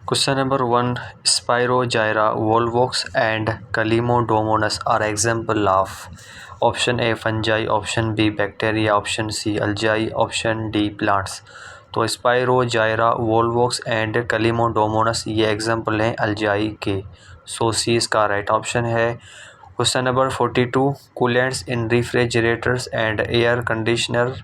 Question number 1. Spirogyra, volvox and Callidomonas are example of option A fungi, option B bacteria, option C algae, option D plants. तो स्पायरोजायरा, volvox and कलिमोडोमोनस ये example हैं अल्जाई के। So C इसका right option है। Question number 42. Coolants in refrigerators and air conditioner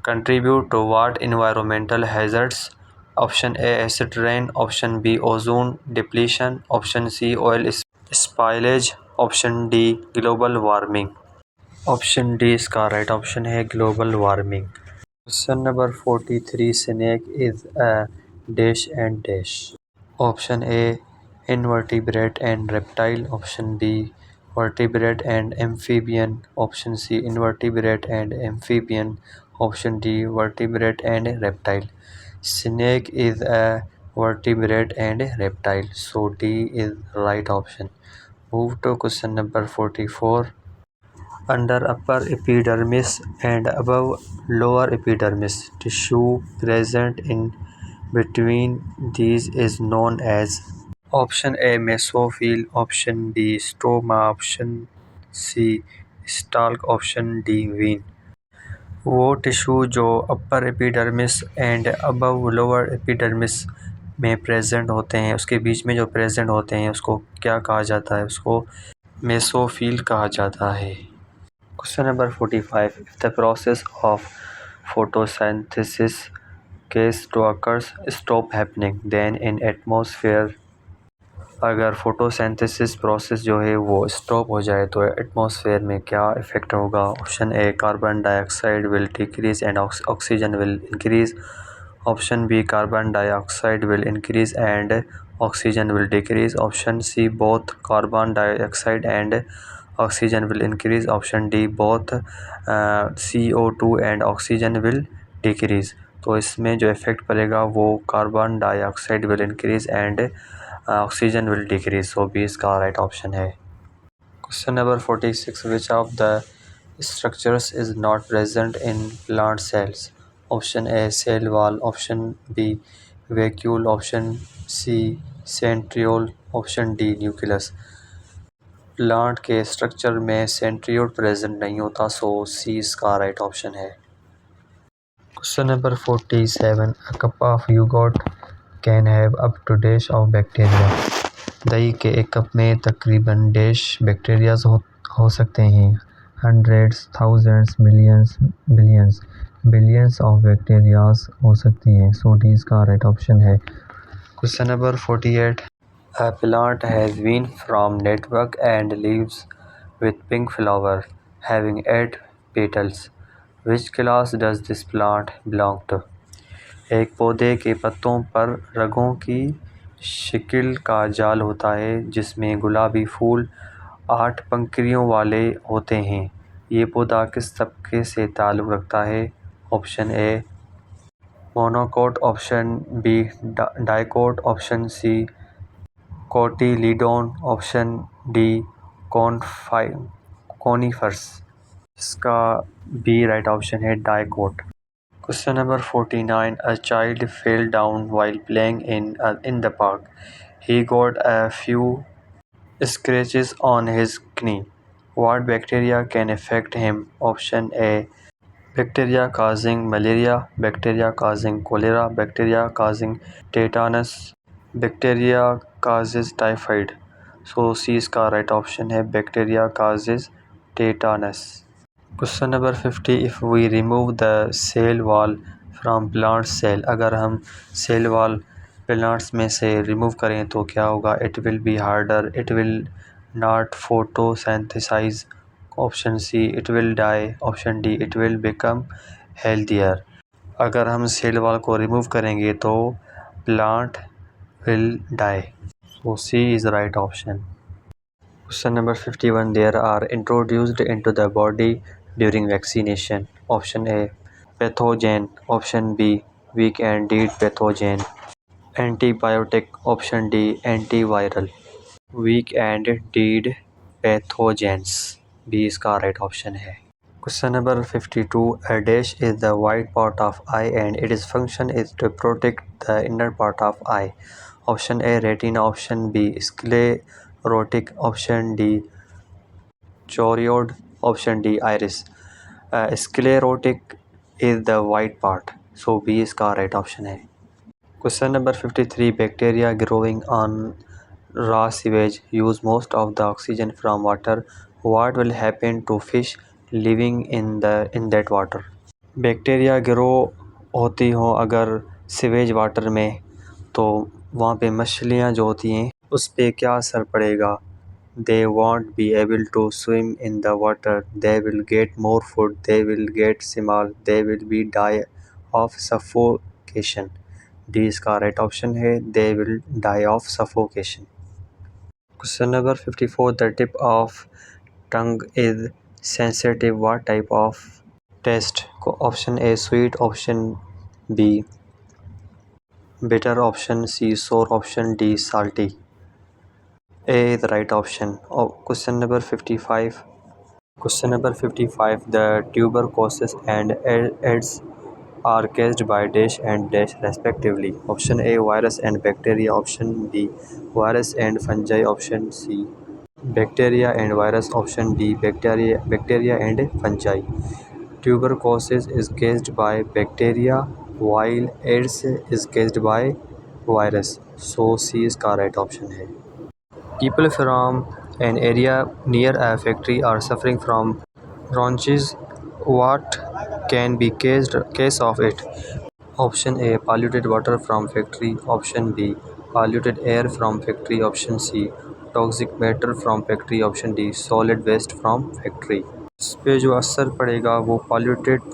contribute to what environmental hazards? Option A acid rain, option B ozone depletion, option C oil spillage, option D global warming. Option D इसका right option है global warming. Question number 43. Snake is a dash and dash. Option A invertebrate and reptile, option B vertebrate and amphibian, option C invertebrate and amphibian, option D vertebrate and reptile. Snake is a vertebrate and reptile, so D is right option. Move to question number 44. Under upper epidermis and above lower epidermis, tissue present in between these is known as? Option A mesophyll, option B stoma, option C stalk, option D vein। वो tissue जो upper epidermis and above lower epidermis में present होते हैं, उसके बीच में जो present होते हैं उसको क्या कहा जाता है? उसको मेसोफिल कहा जाता है। Question number 45. If the process of photosynthesis cease to occurs stop happening then in atmosphere, अगर फोटोसिंथेसिस प्रोसेस जो है वो स्टॉप हो जाए तो एटमॉस्फेयर में क्या इफेक्ट होगा? Option A carbon dioxide will decrease and oxygen will increase, option B carbon dioxide will increase and oxygen will decrease, option C both carbon dioxide and oxygen will increase, option D both CO2 and oxygen will decrease. तो इसमें जो effect पड़ेगा वो carbon dioxide will increase and oxygen will decrease. So B इसका right option है। Question number 46. Which of the structures is not present in plant cells? Option A cell wall, option B vacuole, option C centriole, option D nucleus. Plant के structure में centriole present नहीं होता, so C इसका right option है। Question number 47. A cup of yoghurt can have up to dash of bacteria. दही के एक cup में तकरीबन डैश बैक्टीरियाज हो सकते हैं। Hundreds, thousands, millions, billions, billions of bacterias हो सकती हैं। सो डी इसका राइट ऑप्शन है। Question number 48. A plant has been from network and leaves with pink flower having 8 petals. Which class does this plant belong to? एक पौधे के पत्तों पर रगों की शिकिल का जाल होता है जिसमें गुलाबी फूल 8 पंखुड़ियों वाले होते हैं। ये पौधा किस तबके से ताल्लुक़ रखता है? Option A monocot, option B dicot, option C cotyledon, option D conifers. इसका बी राइट ऑप्शन है dicot. Question number 49. A child fell down while playing in the park. He got a few scratches on his knee. What bacteria can affect him? Option A bacteria causing malaria, bacteria causing cholera, bacteria causing tetanus, bacteria causes typhoid. So C इसका right option है bacteria causes tetanus. Question number 50. If we remove the cell wall from plant cell, अगर हम cell wall plants में से remove करें तो क्या होगा? It will be harder, it will not photosynthesize, option C it will die, option D it will become healthier। अगर हम सेल वॉल को रिमूव करेंगे तो plant will die, so C is the right option. Question number 51. There are introduced into the body during vaccination. Option A pathogen, option B weak and dead pathogen, antibiotic, option D antiviral। weak and dead pathogens, B इसका right option है। Question number 52. A dash is the white part of eye and its function is to protect the inner part of eye. Option A retina, option B sclerotic, option D choroid, option D iris. Sclerotic is the white part, so B is correct option A. Question number 53. Bacteria growing on raw sewage use most of the oxygen from water. What will happen to fish living in that water? Bacteria grow होती हों अगर sewage water में, तो वहाँ पे मछलियाँ जो होती हैं उस पे क्या असर पड़ेगा? They won't be able to swim in the water. They will get more food. They will get small. They will be die of suffocation. D is correct option है. They will die of suffocation. Question number 54. The tip of tongue is sensitive. What type of taste? Option A sweet. Option B bitter. Option C sour. Option D salty. A is the right option. Question number 55. Question number 55. The tuberculosis and AIDS are caused by dash and dash respectively. Option A virus and bacteria. Option B virus and fungi. Option C bacteria and virus. Option D bacteria and fungi. Tuberculosis is caused by bacteria while AIDS is caused by virus. So C is correct option है. People from an area near a factory are suffering from bronchitis. What can be cause of it? Option A polluted water from factory. Option B polluted air from factory. Option C toxic matter from factory. Option D solid waste from factory. इस पे जो असर पड़ेगा वो polluted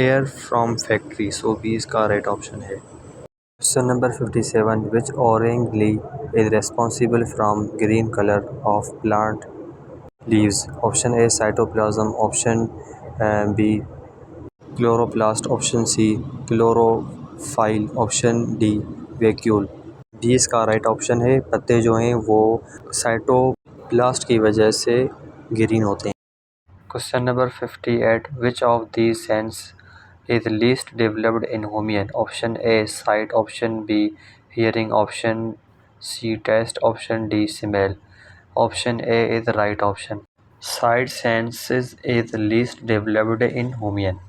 air from factory. So B is correct option है. Question number 57. Which orange leaf is responsible from green color of plant leaves? Option A cytoplasm. Option B chloroplast. Option C chlorophyll. Option D vacuole. D इसका right option है. पत्ते जो हैं वो cytoplast की वजह से ग्रीन होते हैं. Question number 58. Which of these sense is least developed in human? Option A sight. Option B hearing. Option C taste. Option D smell. Option A is the right option. Sight senses is least developed in human.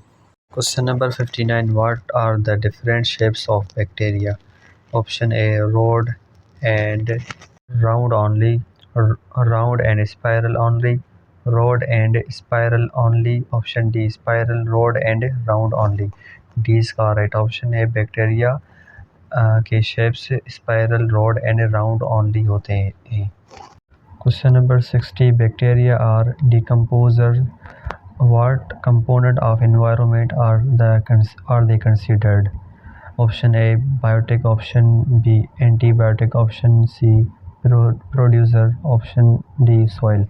Question number 59. What are the different shapes of bacteria? Option A round and round only, round and spiral only, round and spiral only. Option D spiral, round and round only. D is correct option है. Bacteria के shapes spiral, rod and round only होते हैं. Question number 60. Bacteria are decomposer. What component of environment are they considered? Option A biotic. Option B antibiotic. Option C producer. Option D soil.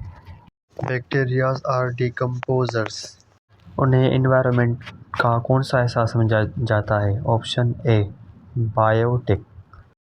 Bacteria are decomposers. उन्हें environment का कौन सा हिस्सा समझा जाता है? Option A biotic.